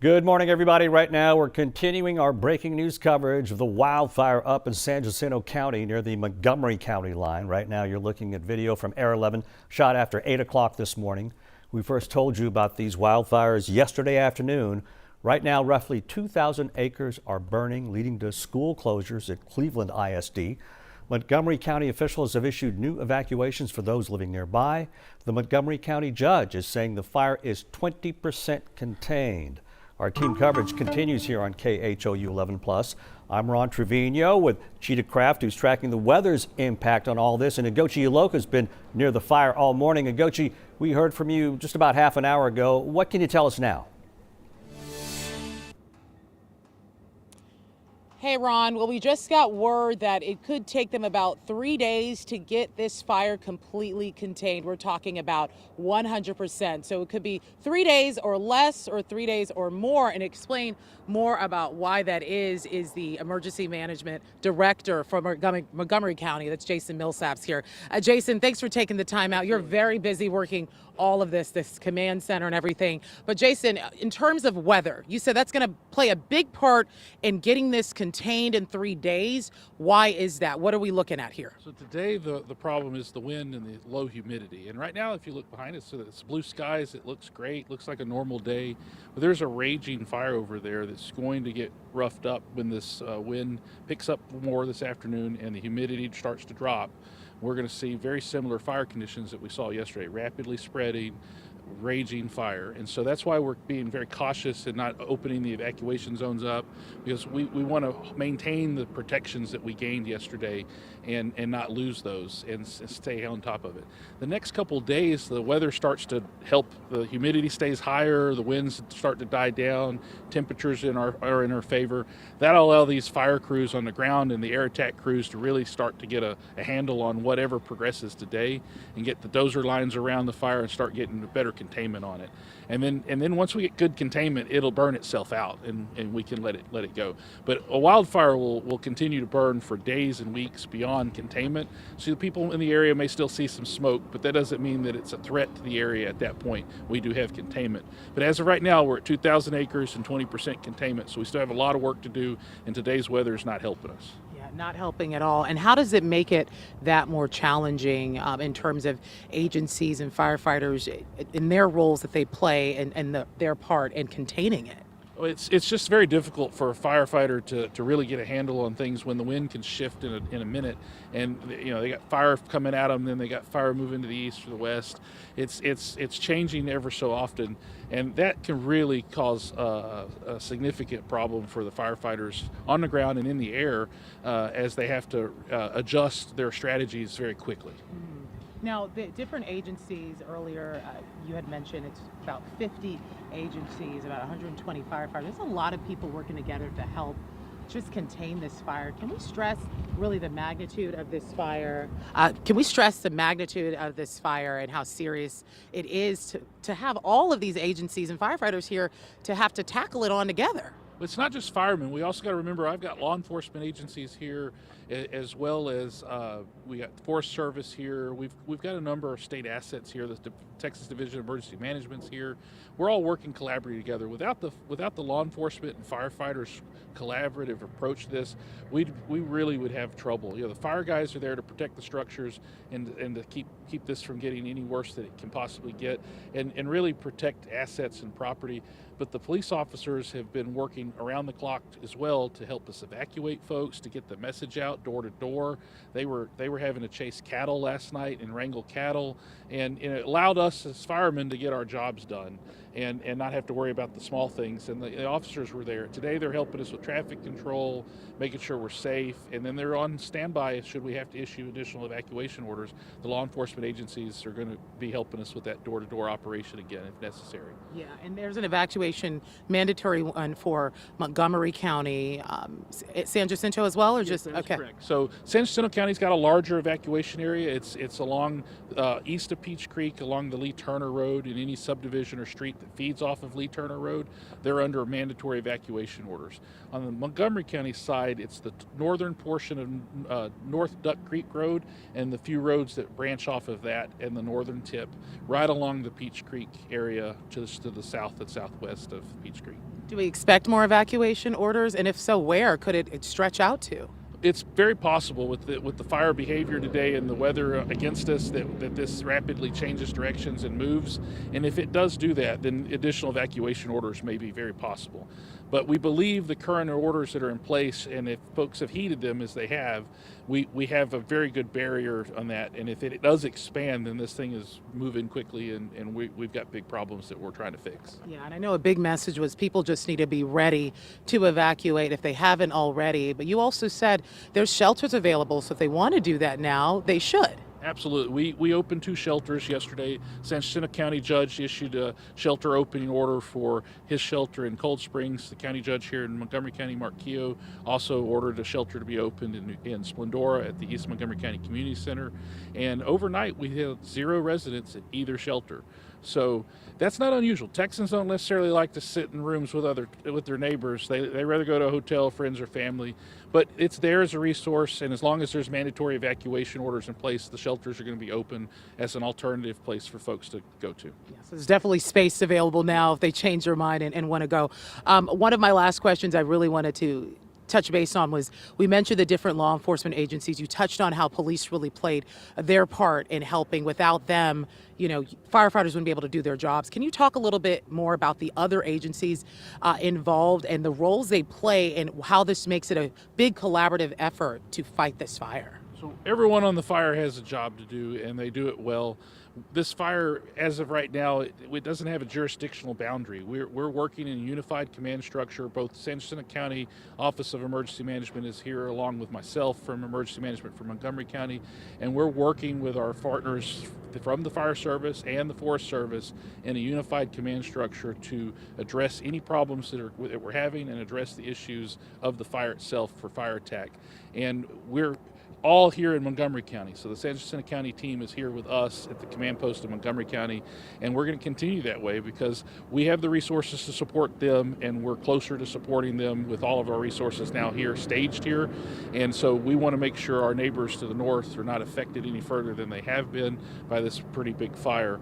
Good morning, everybody. Right now, we're continuing our breaking news coverage of the wildfire up in San Jacinto County near the Montgomery County line. Right now, you're looking at video from Air 11 shot after 8 o'clock this morning. We first told you about these wildfires yesterday afternoon. Right now, roughly 2,000 acres are burning, leading to school closures at Cleveland ISD. Montgomery County officials have issued new evacuations for those living nearby. The Montgomery County judge is saying the fire is 20% contained. Our team coverage continues here on KHOU 11+. I'm Ron Trevino with Cheetah Craft, who's tracking the weather's impact on all this. And Agochi Uloka's been near the fire all morning. Agochi, we heard from you just about half an hour ago. What can you tell us now? Hey, Ron. Well, we just got word that it could take them about 3 days to get this fire completely contained. We're talking about 100%. So it could be 3 days or less or 3 days or more. And explain more about why that is the Emergency Management Director from Montgomery County. That's Jason Millsaps here. Jason, thanks for taking the time out. You're very busy working all of this command center and everything. But Jason, in terms of weather, you said that's going to play a big part in getting this contained in 3 days. Why is that? What are we looking at here? So today the problem is the wind and the low humidity. And right now, if you look behind us, so it's blue skies. It looks great. Looks like a normal day. But there's a raging fire over there that's going to get roughed up when this wind picks up more this afternoon and the humidity starts to drop. We're going to see very similar fire conditions that we saw yesterday, rapidly spreading, raging fire. And so that's why we're being very cautious and not opening the evacuation zones up, because we want to maintain the protections that we gained yesterday and not lose those and stay on top of it. The next couple of days, the weather starts to help. The humidity stays higher, the winds start to die down, temperatures are in our favor. That'll allow these fire crews on the ground and the air attack crews to really start to get a handle on whatever progresses today and get the dozer lines around the fire and start getting better containment on it. And then once we get good containment, it'll burn itself out and we can let it go. But a wildfire will continue to burn for days and weeks beyond containment. So the people in the area may still see some smoke, but that doesn't mean that it's a threat to the area at that point. We do have containment. But as of right now, we're at 2,000 acres and 20% containment. So we still have a lot of work to do, and today's weather is not helping us. Not helping at all. And how does it make it that more challenging in terms of agencies and firefighters in their roles that they play and their part in containing it? It's just very difficult for a firefighter to really get a handle on things when the wind can shift in a minute, and they got fire coming at them, then they got fire moving to the east or the west. It's changing ever so often, and that can really cause a significant problem for the firefighters on the ground and in the air as they have to adjust their strategies very quickly. Now, the different agencies earlier, you had mentioned it's about 50 agencies, about 120 firefighters. There's a lot of people working together to help just contain this fire. Can we stress really the magnitude of this fire? Can we stress the magnitude of this fire and how serious it is to have all of these agencies and firefighters here to have to tackle it on together? It's not just firemen. We also got to remember I've got law enforcement agencies here, as well as we got Forest Service here. We've got a number of state assets here. The Texas Division of Emergency Management's here. We're all working collaboratively together. Without the law enforcement and firefighters' collaborative approach to this, we really would have trouble. The fire guys are there to protect the structures and to keep this from getting any worse than it can possibly get, and really protect assets and property. But the police officers have been working around the clock as well to help us evacuate folks, to get the message out door to door. They were having to chase cattle last night and wrangle cattle, and it allowed us as firemen to get our jobs done and not have to worry about the small things. And the officers were there. Today they're helping us with traffic control, making sure we're safe, and then they're on standby should we have to issue additional evacuation orders. The law enforcement agencies are going to be helping us with that door-to-door operation again if necessary. Yeah, and there's an evacuation mandatory one for Montgomery County, San Jacinto as well, or just okay? Correct. So San Jacinto County's got a larger evacuation area. It's along east of Peach Creek, along the Lee Turner Road, in any subdivision or street that feeds off of Lee Turner Road, they're under mandatory evacuation orders. On the Montgomery County side, it's the northern portion of North Duck Creek Road and the few roads that branch off of that and the northern tip, right along the Peach Creek area just to the south and southwest of Peach Creek. Do we expect more evacuation orders? And if so, where could it stretch out to? It's very possible with the fire behavior today and the weather against us that this rapidly changes directions and moves. And if it does do that, then additional evacuation orders may be very possible. But we believe the current orders that are in place, and if folks have heeded them as they have, we have a very good barrier on that. And if it does expand, then this thing is moving quickly, and we've got big problems that we're trying to fix. Yeah, and I know a big message was people just need to be ready to evacuate if they haven't already. But you also said there's shelters available, so if they want to do that now, they should. Absolutely. We opened 2 shelters yesterday. San Jacinto County judge issued a shelter opening order for his shelter in Cold Springs. The county judge here in Montgomery County, Mark Keogh, also ordered a shelter to be opened in Splendora at the East Montgomery County Community Center. And overnight, we had 0 residents at either shelter. So that's not unusual. Texans don't necessarily like to sit in rooms with their neighbors. They rather go to a hotel, friends or family. But it's there as a resource, and as long as there's mandatory evacuation orders in place, the shelters are going to be open as an alternative place for folks to go to. Yes, there's definitely space available now if they change their mind and want to go. One of my last questions I really wanted to touch base on was, we mentioned the different law enforcement agencies. You touched on how police really played their part in helping. Without them, firefighters wouldn't be able to do their jobs. Can you talk a little bit more about the other agencies involved and the roles they play and how this makes it a big collaborative effort to fight this fire? So everyone on the fire has a job to do, and they do it well. This fire, as of right now, it doesn't have a jurisdictional boundary. We're working in a unified command structure. Both San Jacinto County Office of Emergency Management is here, along with myself from Emergency Management for Montgomery County, and we're working with our partners from the Fire Service and the Forest Service in a unified command structure to address any problems that we're having and address the issues of the fire itself for fire attack. And we're all here in Montgomery County. So the San Jacinto County team is here with us at the command post of Montgomery County, and we're going to continue that way because we have the resources to support them, and we're closer to supporting them with all of our resources now here, staged here. And so we want to make sure our neighbors to the north are not affected any further than they have been by this pretty big fire.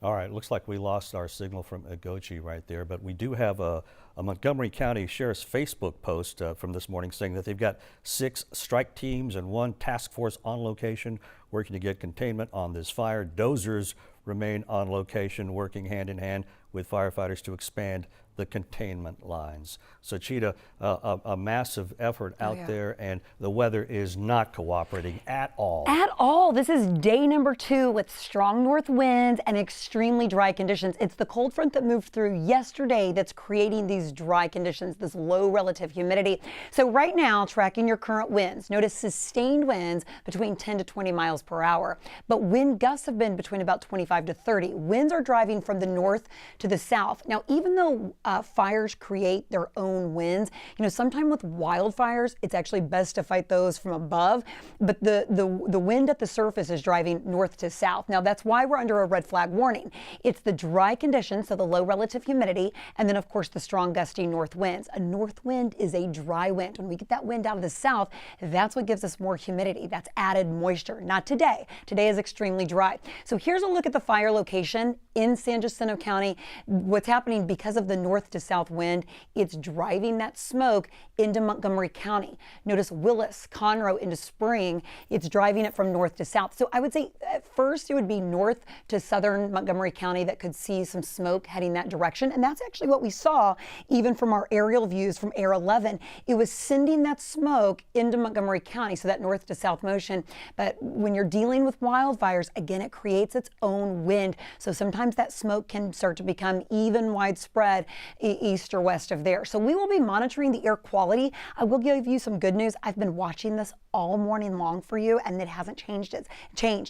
All right, looks like we lost our signal from Agochi right there, but we do have a Montgomery County Sheriff's Facebook post from this morning saying that they've got 6 strike teams and 1 task force on location working to get containment on this fire. Dozers remain on location working hand in hand with firefighters to expand the containment lines. So Cheetah, a massive effort out there, and the weather is not cooperating at all. At all. This is day number 2 with strong north winds and extremely dry conditions. It's the cold front that moved through yesterday that's creating these dry conditions, this low relative humidity. So right now, tracking your current winds, notice sustained winds between 10 to 20 miles per hour, but wind gusts have been between about 25 to 30. Winds are driving from the north to the south. Now, even though fires create their own winds, sometimes with wildfires, it's actually best to fight those from above, but the wind at the surface is driving north to south. Now, that's why we're under a red flag warning. It's the dry conditions, so the low relative humidity, and then, of course, the strong gusty north winds. A north wind is a dry wind. When we get that wind out of the south, that's what gives us more humidity. That's added moisture. Not today. Today is extremely dry. So here's a look at the fire location in San Jacinto County. What's happening because of the north to south wind, it's driving that smoke into Montgomery County. Notice Willis, Conroe into Spring, it's driving it from north to south. So I would say at first it would be north to southern Montgomery County that could see some smoke heading that direction. And that's actually what we saw even from our aerial views from Air 11. It was sending that smoke into Montgomery County, so that north to south motion. But when you're dealing with wildfires, again, it creates its own wind. So sometimes that smoke can start to become even widespread east or west of there. So we will be monitoring the air quality. I will give you some good news. I've been watching this all morning long for you, and it hasn't changed.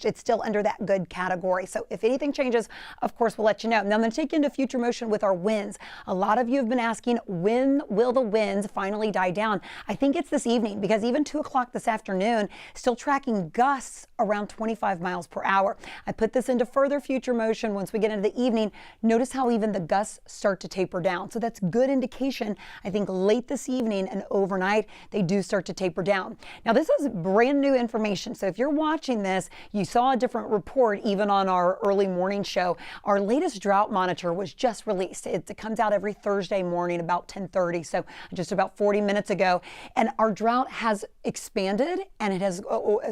It's still under that good category. So if anything changes, of course, we'll let you know. Now I'm going to take you into future motion with our winds. A lot of you have been asking, when will the winds finally die down? I think it's this evening, because even 2 o'clock this afternoon, still tracking gusts around 25 miles per hour. I put this into further future motion once we get into the evening. Notice how even the gusts start to taper down. So that's good indication. I think late this evening and overnight, they do start to taper down. Now this is brand new information. So if you're watching this, you saw a different report even on our early morning show. Our latest drought monitor was just released. It comes out every Thursday morning about 10:30, so just about 40 minutes ago. And our drought has expanded and it has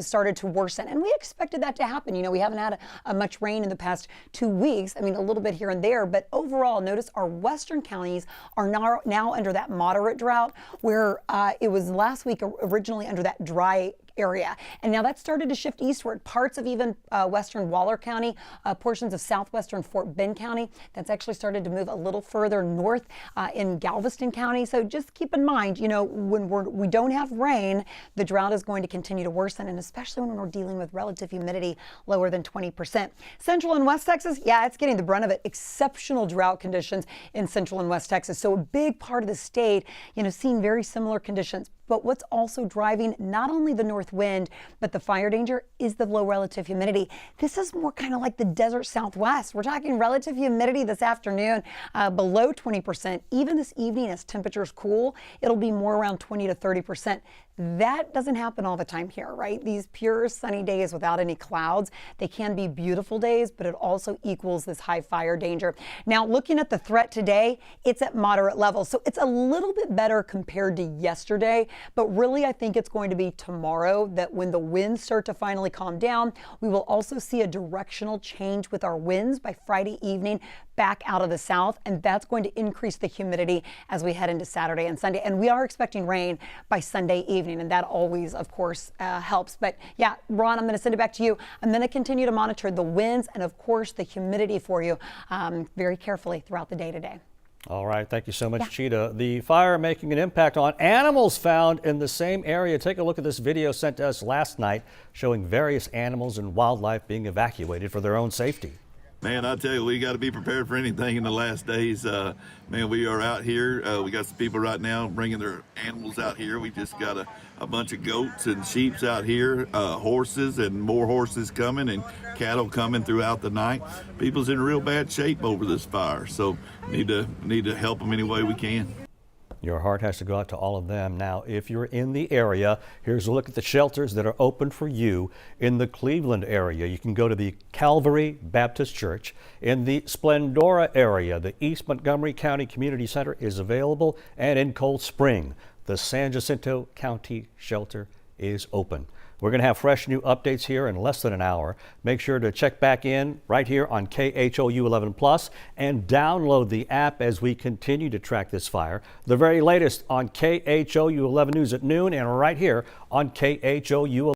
started to worsen. And we expected that to happen. You know, we haven't had much rain in the past 2 weeks. I mean, a little bit here and there, but overall, notice our western counties are now under that moderate drought, where it was last week originally under that dry area. And now that started to shift eastward. Parts of even western Waller County, portions of southwestern Fort Bend County, that's actually started to move a little further north in Galveston County. So just keep in mind, you know, when we don't have rain, the drought is going to continue to worsen, and especially when we're dealing with relative humidity lower than 20%. Central and West Texas, yeah, it's getting the brunt of it. Exceptional drought conditions in Central and West Texas. So a big part of the state, you know, seeing very similar conditions. But what's also driving not only the north wind, but the fire danger is the low relative humidity. This is more kind of like the desert Southwest. We're talking relative humidity this afternoon below 20%. Even this evening as temperatures cool, it'll be more around 20 to 30%. That doesn't happen all the time here, right? These pure sunny days without any clouds, they can be beautiful days, but it also equals this high fire danger. Now, looking at the threat today, it's at moderate levels. So it's a little bit better compared to yesterday, but really I think it's going to be tomorrow that when the winds start to finally calm down, we will also see a directional change with our winds by Friday evening back out of the south, and that's going to increase the humidity as we head into Saturday and Sunday. And we are expecting rain by Sunday evening, and that always, of course, helps. But yeah, Ron, I'm going to send it back to you. I'm going to continue to monitor the winds and, of course, the humidity for you very carefully throughout the day today. All right. Thank you so much, Cheetah. The fire making an impact on animals found in the same area. Take a look at this video sent to us last night showing various animals and wildlife being evacuated for their own safety. Man, I tell you, we got to be prepared for anything in the last days. Man, we are out here. We got some people right now bringing their animals out here. We just got a bunch of goats and sheep out here, horses and more horses coming, and cattle coming throughout the night. People's in real bad shape over this fire, so need to help them any way we can. Your heart has to go out to all of them. Now, if you're in the area, here's a look at the shelters that are open for you in the Cleveland area. You can go to the Calvary Baptist Church. In the Splendora area, the East Montgomery County Community Center is available, and in Cold Spring, the San Jacinto County Shelter is open. We're going to have fresh new updates here in less than an hour. Make sure to check back in right here on KHOU 11 Plus and download the app as we continue to track this fire. The very latest on KHOU 11 News at noon and right here on KHOU 11.